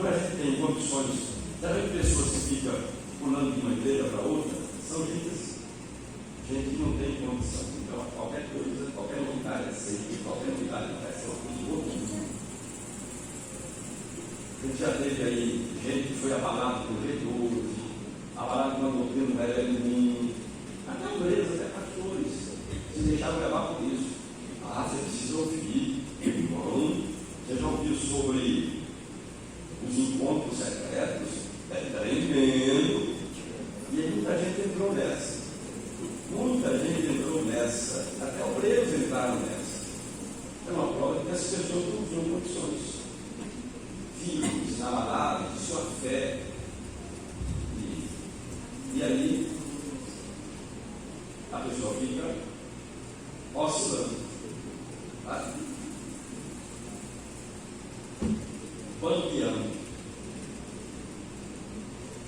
Quando a gente tem condições, já vem pessoas que ficam pulando de uma igreja para outra, são gente assim, gente que não tem condição. Então, qualquer coisa, qualquer novidade aceita, qualquer novidade vai ser o outro mundo. A gente já teve aí gente que foi abalada por religioso, abalada por uma doutrina do velho alimento, até igrejas, até pastores, se deixaram levar por isso. Ah, você precisa ouvir. Bom, você já ouviu sobre os encontros secretos? É tremendo. E aí muita gente entrou nessa. Muita gente entrou nessa. Até obreiros entraram nessa. É uma prova de que as pessoas não tinham condições. Filhos, namorados, de sua fé. E aí a pessoa fica oscilando. Banqueando.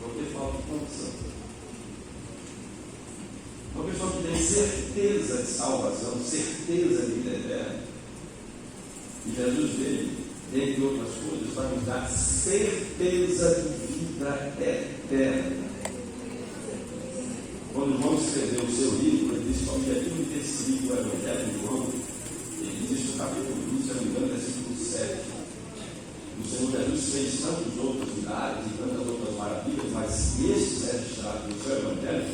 Porque falta de condição. Uma pessoa que tem certeza de salvação, certeza de vida eterna, e Jesus veio, dentre outras coisas, para nos dar certeza de vida eterna. Quando João escreveu o seu livro, ele disse que o objetivo de ter escrito o Evangelho de João, ele diz no capítulo 1, se não me engano, versículo 7. O Senhor Jesus fez tantos outros milagres e tantas outras maravilhas, mas estes registrados no seu Evangelho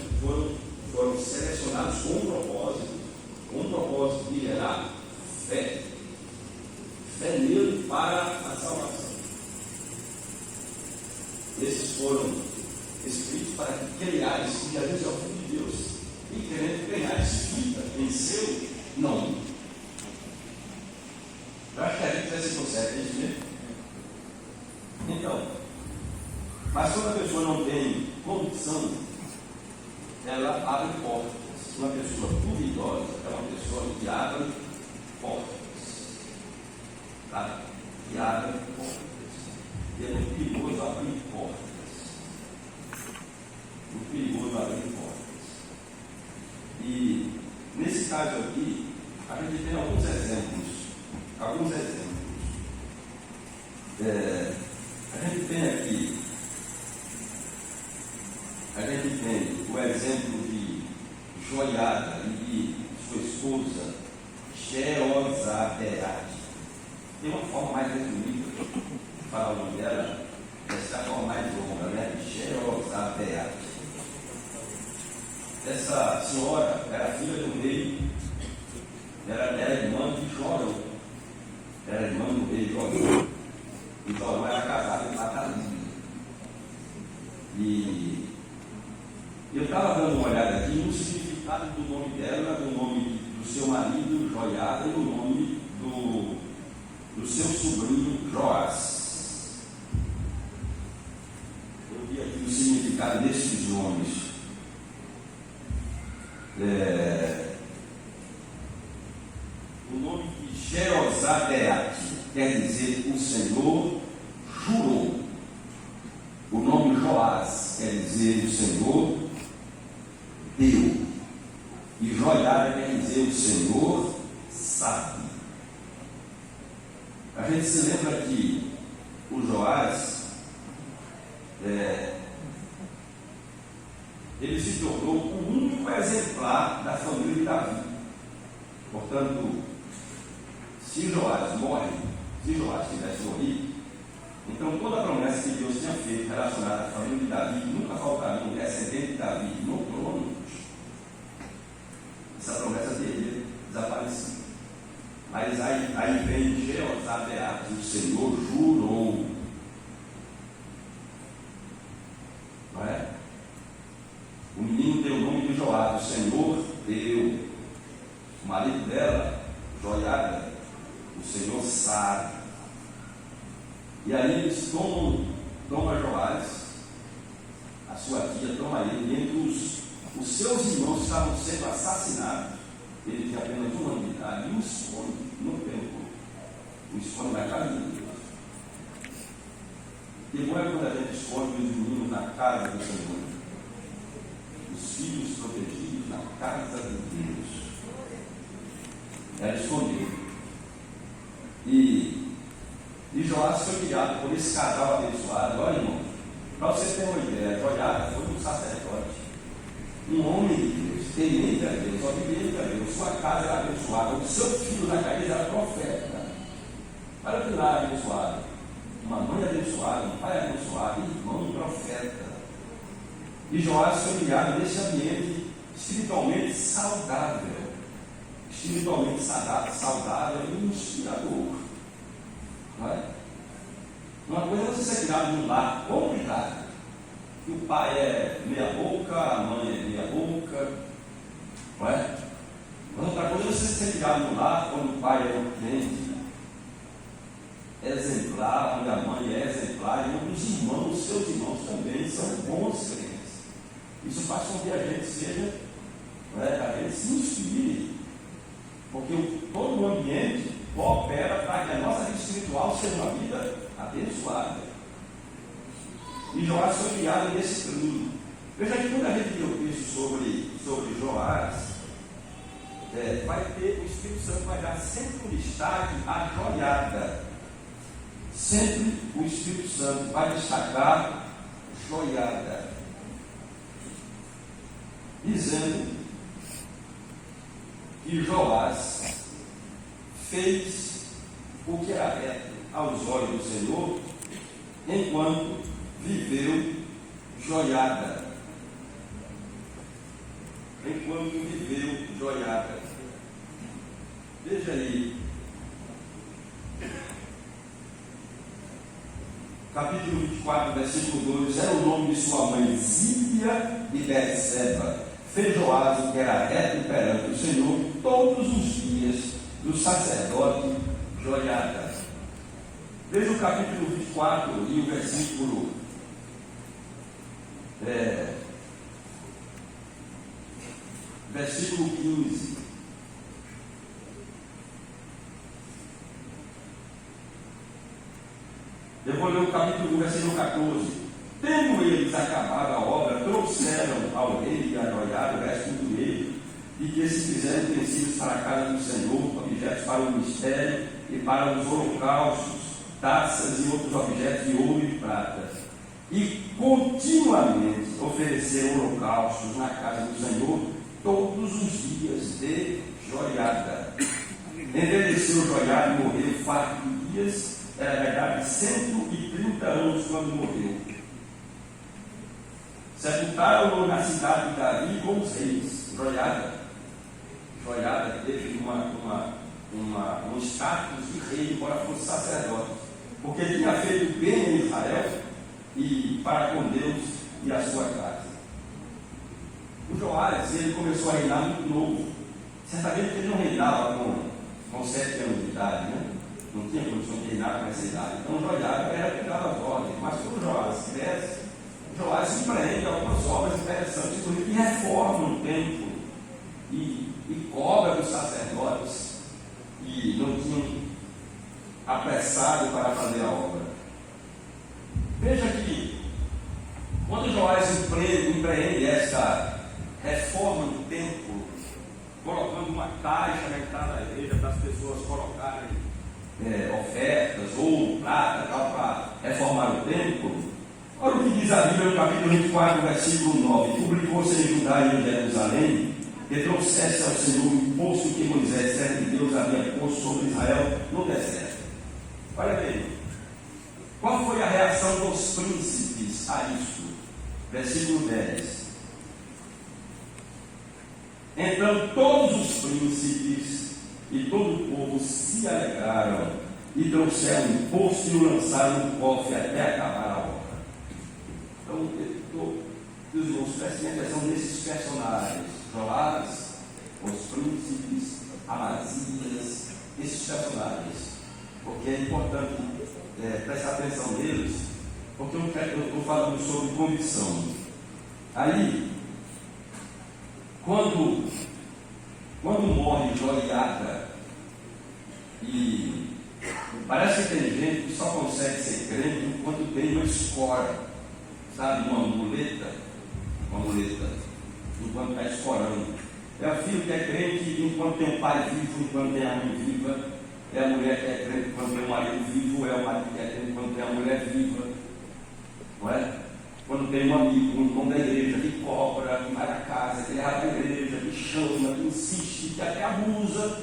foram selecionados com um propósito de gerar fé nele para a salvação. Esses foram escritos para que criares que Jesus é o Filho de Deus e querendo criares vida em seu nome. Eu acho que a gente se consegue entender. Então, mas quando a pessoa não tem condição, ela abre portas. Uma pessoa duvidosa é uma pessoa que abre portas. Tá? Que abre portas. E é muito perigoso abrir portas. Muito perigoso abrir portas. E nesse caso aqui, a gente tem alguns exemplos. A gente tem o exemplo de Joiada e de sua esposa Jeozabeate. Tem uma forma mais resumida de falar o nome dela, essa é a forma mais longa, né? Jeozabeate. Essa senhora era filha do rei, era irmã de Jorão, era irmã do rei Jorão. E Jorão era casado com Catalina. E eu estava dando uma olhada aqui no significado do nome dela, do nome do seu marido, Joiada, e do nome do seu sobrinho, Joás. Eu vi aqui o significado desses nomes. O nome de Jeozabeate quer dizer o Senhor jurou. O nome Joás quer dizer o Senhor deu. E Joiada quer dizer o Senhor sabe. A gente se lembra que o Joás ele se tornou o único exemplar da família de Davi. Portanto, se Joás tivesse morrido, então toda a promessa que Deus tinha feito relacionada à família de Davi, nunca faltaria um descendente de Davi no trono, essa promessa teria desaparecido. Mas aí vem Jeozabeate, o Senhor jurou. Não é? O menino deu o nome de Joás, o Senhor deu. O marido dela, Joiada, o Senhor sabe. E aí eles tomam Joás, a sua tia toma ele, e entre os seus irmãos estavam sendo assassinados. Ele tinha apenas uma ano de idade e um esconde no templo. O esconde na casa de Deus. E bom é quando a gente esconde os meninos na casa do Senhor. Os filhos protegidos na casa de Deus. Ela escondeu. E Joás foi criado por esse casal abençoado. Olha, irmão, para você ter uma ideia, Joiada foi um sacerdote, um homem de Deus, temente a Deus, obediente a Deus. Sua casa era abençoada, o seu filho na cabeça era profeta. Olha que lá abençoado, uma mãe abençoada, um pai abençoado, irmão profeta. E Joás foi criado nesse ambiente espiritualmente saudável, e inspirador. Não é? Uma coisa é você ser criado num lar complicado, que o pai é meia boca, a mãe é meia boca, não é? Mas outra coisa é você ser criado num lar quando o pai é um crente exemplar, onde a mãe é exemplar, e onde os irmãos, seus irmãos também são bons crentes. Isso faz com que a gente seja, a gente se inspire, porque todo o ambiente coopera para que a nossa vida espiritual seja uma vida abençoada. E Joás foi criado nesse caminho. Veja que quando a gente lê o texto sobre Joás, vai ter, o Espírito Santo vai dar sempre um destaque à joiada. Sempre o Espírito Santo vai destacar joiada, dizendo que Joás fez o que era reto aos olhos do Senhor, enquanto viveu joiada. Veja aí, capítulo 24, versículo 2, era o nome de sua mãe Zíbia de Berseba. Fez Joás o que era reto perante o Senhor todos os dias do sacerdote Joiada. Veja o capítulo 24 e o versículo 15. Eu vou ler o capítulo 1, versículo 14. Tendo eles acabado a obra, trouxeram ao rei e a Joiada o resto do meio, e que se fizeram utensílios para a casa do Senhor, objetos para o ministério e para os holocaustos, taças e outros objetos de ouro e prata. E continuamente ofereceram holocaustos na casa do Senhor todos os dias de Joiada. Envelheceu Joiada e morreu farto de dias, era verdade 130 anos quando morreu. Sepultaram-no na cidade de Davi com os reis. Joiada que teve um status de rei, embora fosse sacerdote, porque tinha feito bem em Israel e para com Deus e a sua casa. O Joás, ele começou a reinar muito novo. Certamente ele não reinava com 7 anos de idade, né? Não tinha condição de reinar com essa idade. Então Joiada era que dava as ordens. Mas quando Joás cresce, Joás empreende algumas obras interessantes, inclusive que reformam o templo e cobra dos sacerdotes e não tinham apressado para fazer a obra. Veja que quando Joás empreende essa reforma do templo, colocando uma caixa na entrada da igreja para as pessoas colocarem ofertas, ouro, prata, para reformar o templo, olha o que diz a Bíblia no capítulo 24, versículo 9: publicou-se em Judá e em Jerusalém, que trouxesse ao Senhor o imposto que Moisés, servo de Deus, havia posto sobre Israel no deserto. Olha bem, qual foi a reação dos príncipes a isso? Versículo 10: então todos os príncipes e todo o povo se alegraram e trouxeram o imposto e o lançaram no cofre até acabar a obra. Então, os irmãos prestem atenção nesses personagens: Joás, os príncipes, Amazias, esses personagens, porque é importante prestar atenção neles, porque eu estou falando sobre convicção. Aí, quando morre Joiada, e parece que tem gente que só consegue ser crente enquanto tem uma escora, sabe, uma muleta, enquanto está escorando. É o filho que é crente enquanto tem o pai vivo, enquanto tem a mãe viva, É a mulher que é crente quando tem o marido vivo, é o marido que é crente quando tem a mulher viva. Não é? Quando tem um amigo, um irmão da igreja que cobra, que vai na casa, que leva para a igreja, que chama, que insiste, que até abusa.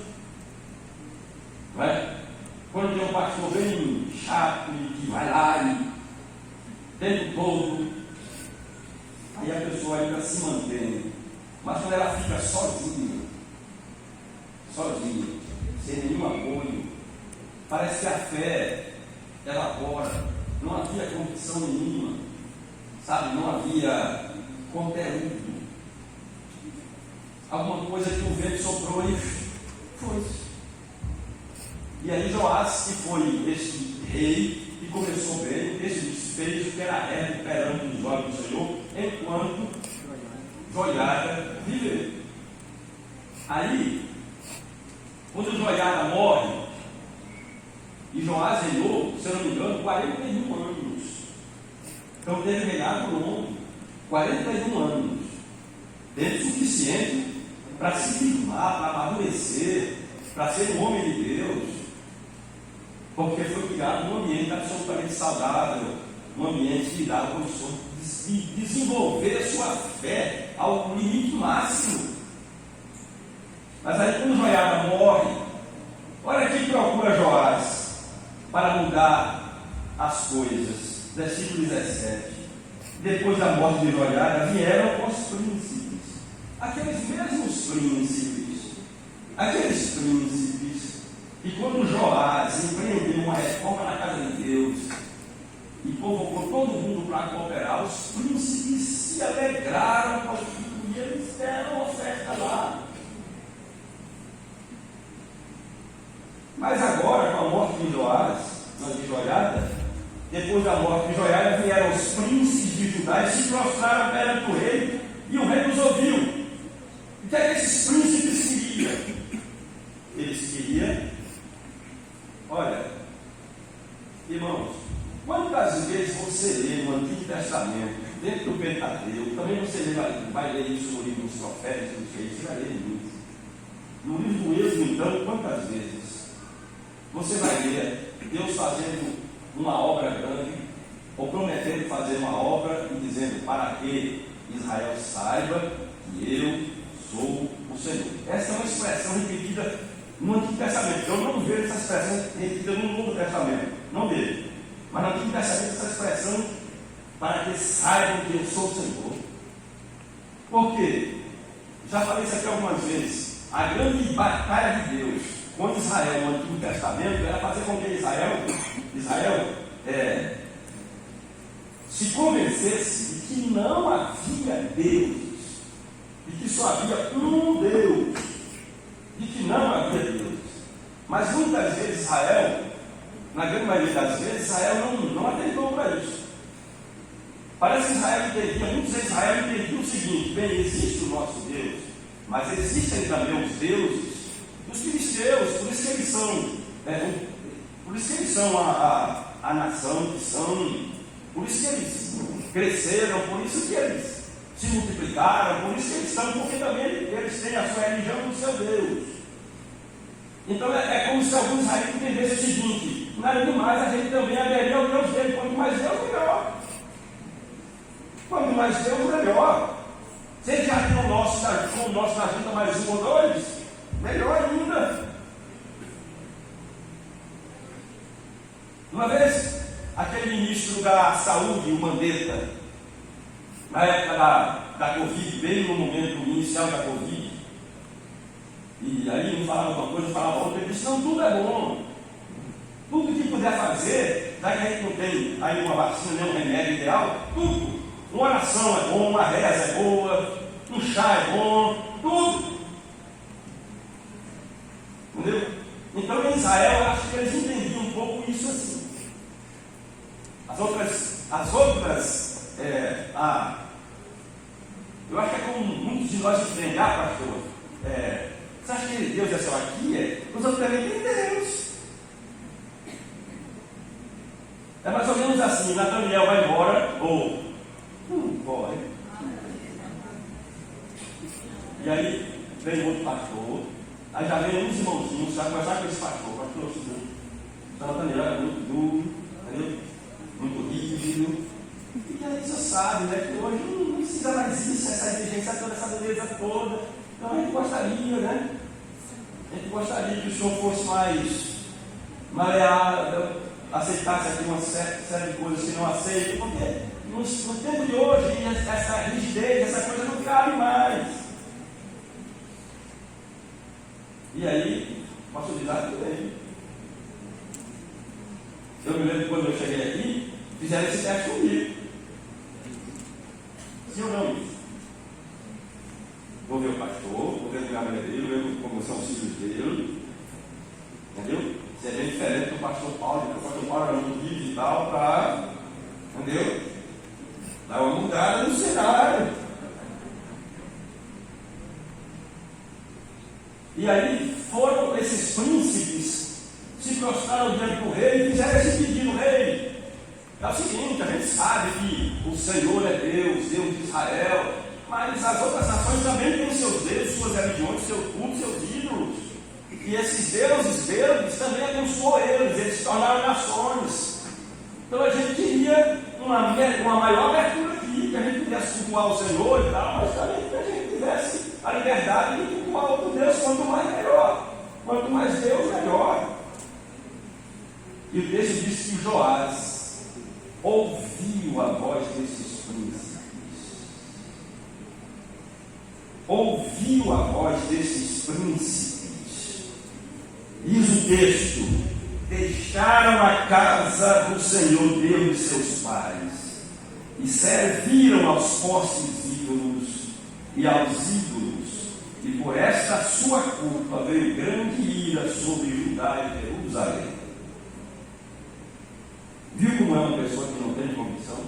Não é? Quando tem um pastor bem chato, que vai lá e o tempo todo, aí a pessoa ainda se mantém. Mas quando ela fica sozinha, sem nenhum apoio, parece que a fé elabora, não havia convicção nenhuma, sabe? Não havia conteúdo. Alguma coisa que o vento soprou e foi-se. E aí Joás, que foi este rei, que começou bem, o texto diz, fez o que era reto perante os olhos do Senhor, enquanto Joiada viveu. Aí, quando Joiada morre, e Joás reinou, se eu não me engano, 41 anos. Então teve reinado longo, 41 anos. Tempo suficiente para se firmar, para amadurecer, para ser um homem de Deus. Porque foi criado num ambiente absolutamente saudável, num ambiente que dá condições de desenvolver a sua fé ao limite máximo. Mas aí quando Joiada morre, olha quem procura Joás para mudar as coisas. Versículo 17. Depois da morte de Joiada vieram os príncipes, aqueles príncipes, e quando Joás empreendeu uma reforma na casa de Deus e convocou todo mundo para cooperar, os príncipes se alegraram com aquilo e eles deram oferta lá. Mas agora, com a morte de Joás, de Joiada, depois da morte de Joiada, vieram os príncipes de Judá e se prostraram perante o rei, e o rei os ouviu. O que é que esses príncipes queriam? Eles queriam, olha, irmãos, quantas vezes você lê no Antigo Testamento, dentro do Pentateuco, também você vai ler isso no livro dos profetas, dos reis, você vai ler muito. No livro do Êxodo, então, quantas vezes? Você vai ver Deus fazendo uma obra grande, ou prometendo fazer uma obra e dizendo para que Israel saiba que eu sou o Senhor. Essa é uma expressão repetida no Antigo Testamento. Eu não vejo essa expressão repetida no Novo Testamento, não vejo. Mas no Antigo Testamento essa expressão para que saibam que eu sou o Senhor. Por quê? Já falei isso aqui algumas vezes. A grande batalha de Deus com Israel no Antigo Testamento era fazer com que Israel se convencesse de que não havia deuses, de que só havia um Deus, de que não havia deuses. Mas muitas vezes Israel, na grande maioria das vezes, Israel não atentou para isso. Parece que Israel entendia, muitos de Israel entendiam o seguinte: bem, existe o nosso Deus, mas existem também os deuses dos filisteus, por isso que eles são a nação que são, por isso que eles cresceram, por isso que eles se multiplicaram, por isso que eles são, porque também eles têm a sua religião do seu Deus. Então é como se alguns israelitas entendessem o seguinte: nada demais, a gente também aderir ao Deus dele, quanto mais Deus, melhor. Quanto mais Deus, melhor. Se ele já tem o nosso na junta mais um ou dois, melhor ainda. Uma vez, aquele ministro da saúde, o Mandetta, na época da Covid, bem no momento inicial da Covid, e aí um falava uma coisa, falava outra, ele disse: não, tudo é bom. Tudo que puder fazer, já que a gente não tem aí uma vacina, nem um remédio ideal, tudo. Uma oração é bom, uma reza é boa, um chá é bom, tudo. Entendeu? Então em Israel, eu acho que eles entendiam um pouco isso assim. Eu acho que é como muitos de nós entendem: pastor, você acha que Deus é só aqui? Os outros também têm Deus. É mais ou menos assim: Nataniel vai embora, ou corre. E aí vem outro pastor, Aí já vem uns irmãozinhos, já conversar com esse pastor, o pastor Nathaniel era muito duro, entendeu? Muito rígido. E aí você sabe, né, que hoje não precisa mais isso, essa exigência toda, essa dureza toda. Então a gente gostaria, né? A gente gostaria que o senhor fosse mais maleável, aceitasse aqui uma série de coisas que não aceita, porque no tempo de hoje essa rigidez, essa coisa não cabe mais. E aí, posso dizer também. Eu me lembro quando eu cheguei aqui, fizeram esse teste comigo. Sim ou não isso? Vou ver o pastor, vou ver o gabarito dele, ver como são os filhos dele. Entendeu? Se é bem diferente do pastor Paulo, porque o pastor Paulo era muito livre e tal, para. Entendeu? Dá uma mudada no cenário. E aí foram esses príncipes, se prostraram diante do rei e fizeram esse pedido: rei, é o seguinte, a gente sabe que o Senhor é Deus, Deus de Israel, mas as outras nações também têm seus deuses, suas religiões, seus cultos, seus ídolos. E esses deuses verdes também abençoou eles se tornaram nações. Então a gente queria uma maior abertura aqui, que a gente pudesse cultuar o Senhor e tal, mas também que a gente tivesse a liberdade de cultuar outro Deus, quanto mais melhor. Quanto mais Deus, melhor. E o texto diz que Joás ouviu a voz desses príncipes. Ouviu a voz desses príncipes. Diz o texto: deixaram a casa do Senhor Deus de seus pais e serviram aos postes ídolos e aos ídolos, e por esta sua culpa veio grande ira sobre Judá e Jerusalém. Viu como é uma pessoa que não tem convicção?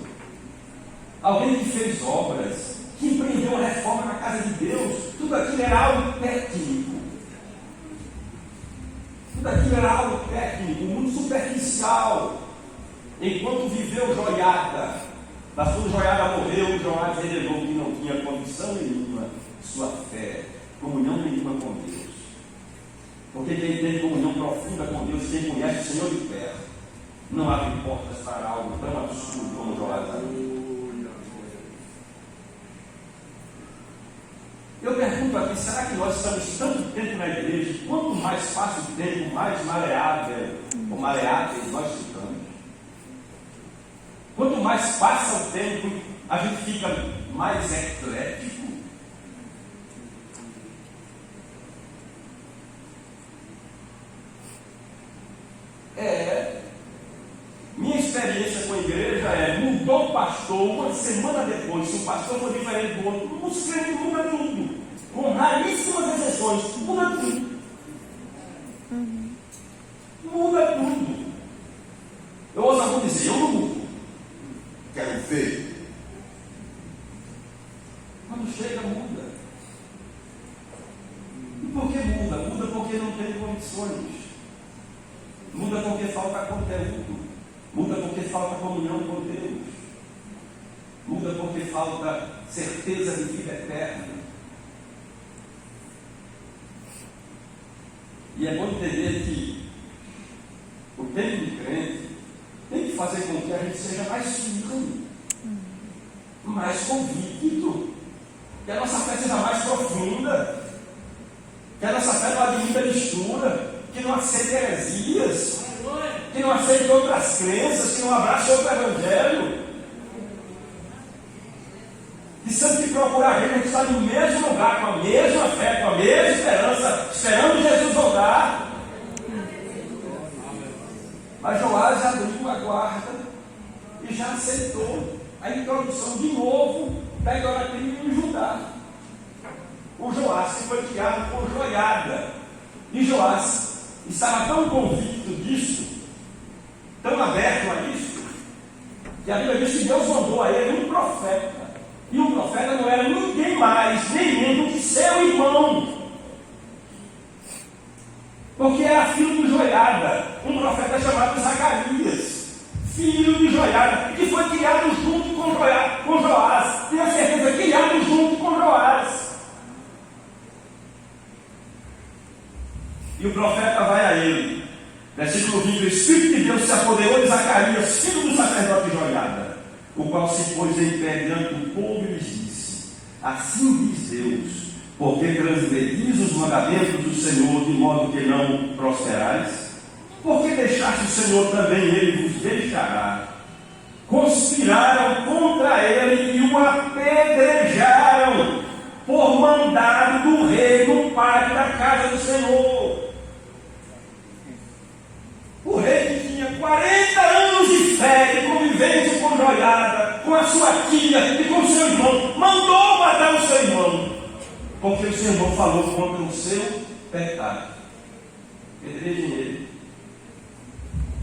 Alguém que fez obras, que empreendeu uma reforma na casa de Deus, tudo aquilo era algo técnico. Tudo aquilo era algo técnico, muito superficial. Enquanto viveu Joiada, pastor Joiada morreu, Joás revelou que não tinha condição nenhuma de sua fé, comunhão nenhuma com Deus. Porque quem tem comunhão profunda com Deus, quem conhece o Senhor de perto, não abre portas para algo tão absurdo como Joás abriu. Eu pergunto aqui, será que nós estamos tanto tempo na igreja, quanto mais passa o tempo, mais maleáveis nós ficamos? Quanto mais passa o tempo, a gente fica mais eclético? Minha experiência com a igreja mudou o pastor, uma semana depois, se o pastor for diferente do outro, os crentes muda tudo, com raríssimas exceções, muda tudo. Muda tudo. Eu ouço alguém dizer: eu não mudo, quero ver. Quando chega, muda. E por que muda? Muda porque não tem condições. Muda porque falta conteúdo. Muda porque falta comunhão com Deus. Muda porque falta certeza de vida eterna. E é bom entender que o tempo de crente tem que fazer com que a gente seja mais firme, mais convicto, que a nossa fé seja mais profunda, que a nossa fé não admita mistura, que não aceite heresias, que não aceite outras crenças, que não abrace outro evangelho. Que sempre que procurar a gente está no mesmo lugar, com a mesma fé, com a mesma esperança, esperando Jesus voltar. Mas Joás abriu a guarda e já aceitou a introdução de novo da idolatria em Judá. O Joás que foi criado por Joiada. E Joás estava tão convicto disso, tão aberto a isso, que a Bíblia diz que Deus mandou a ele um profeta. E o profeta não era ninguém mais, nem menos que seu irmão. Porque era filho de Joiada, um profeta chamado Zacarias, filho de Joiada, que foi criado junto com Joás. Tenho certeza, criado junto com Joás. Espírito de Deus se apoderou de Zacarias, filho do sacerdote Joiada, o qual se pôs em pé diante do povo e lhes disse: assim diz Deus, porque transgredis os mandamentos do Senhor, de modo que não prosperais? Porque deixaste o Senhor também, ele vos deixará. Conspiraram contra ele e o apedrejaram, por mandado do rei, do pai da casa do Senhor. O rei que tinha 40 anos de fé, de convivência com Joiada, com a sua tia e com seu irmão, mandou matar o seu irmão, porque o seu irmão falou contra o seu pecado. Pedrejem ele.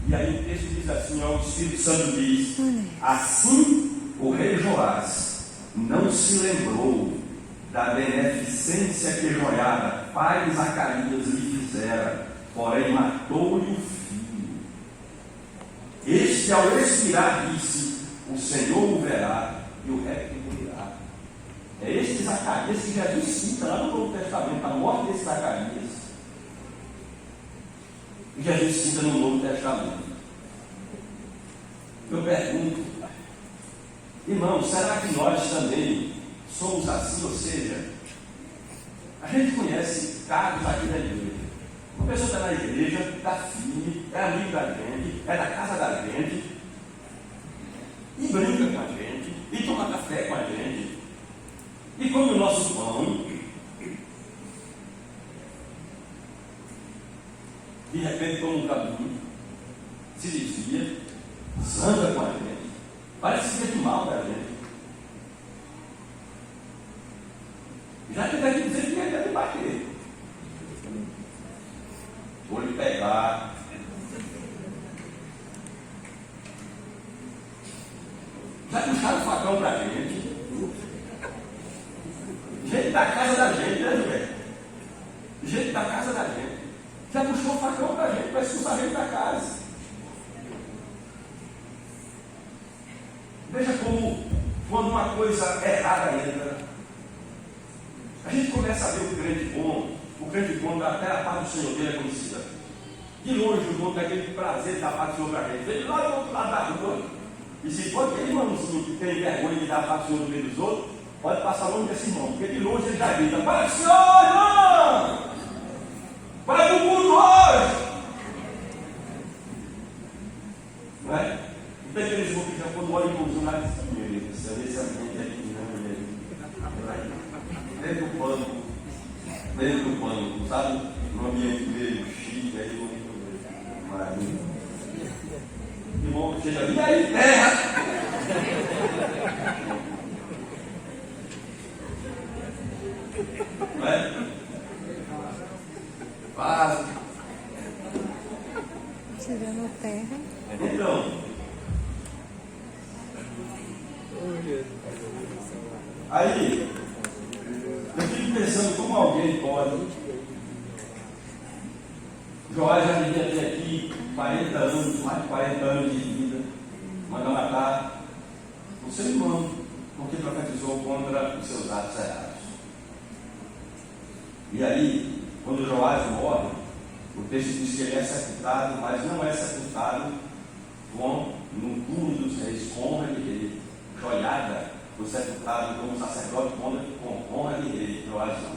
E aí o texto diz assim, ó, o Espírito Santo diz: assim o rei Joás não se lembrou da beneficência que Joiada, pai de Zacarias, lhe fizera, porém matou-lhe o filho. Este, ao expirar, disse: o Senhor o verá e o retribuirá. É este Zacarias que Jesus cita lá no Novo Testamento, a morte desse Zacarias. E Jesus cita no Novo Testamento. Eu pergunto, irmão, será que nós também somos assim? Ou seja, a gente conhece casos aqui da igreja. Uma pessoa está na igreja, está firme, é amigo da gente, é da casa da gente, e brinca com a gente, e toma café com a gente, e come o nosso pão. De repente toma um caminho, se desvia, zanga com a gente, parece que fica de mal da gente. Já teve aqui dizer que quer me bater, vou lhe pegar. Já puxaram o facão pra gente, gente da casa da gente, né, José? Gente da casa da gente. Já puxou o facão para a gente, para expulsar a gente da casa. Veja como, quando uma coisa errada entra, a gente começa a ver o crente bom até a paz do Senhor dele é conhecida. De longe, o dono daquele prazer de dar a paz do Senhor para a gente. Ele lá do outro lado da rua. E se for aquele irmãozinho que tem vergonha de dar a paz do Senhor no meio dos outros, pode passar longe desse irmão, porque de longe ele já grita: paz do Senhor, irmão! Vai para o mundo hoje! Não é? Então aqueles irmãos que já quando olham para os lados dizem: esse ambiente aqui não é dentro do pânico, sabe? No ambiente meio chique, aí bonito. Maravilha. Irmão, chega ali, aí terra! Não é? Quase. Tirando terra. Então, aí, eu fico pensando como alguém pode. Joás já devia ter aqui 40 anos, mais de 40 anos de vida, manda matar o seu irmão, porque profetizou contra os seus atos errados. E aí, quando Joás morre, o texto diz que ele é sepultado, mas não é sepultado no túmulo dos reis, com honra de rei. Joiada foi sepultado como sacerdote com honra de rei, Joás não.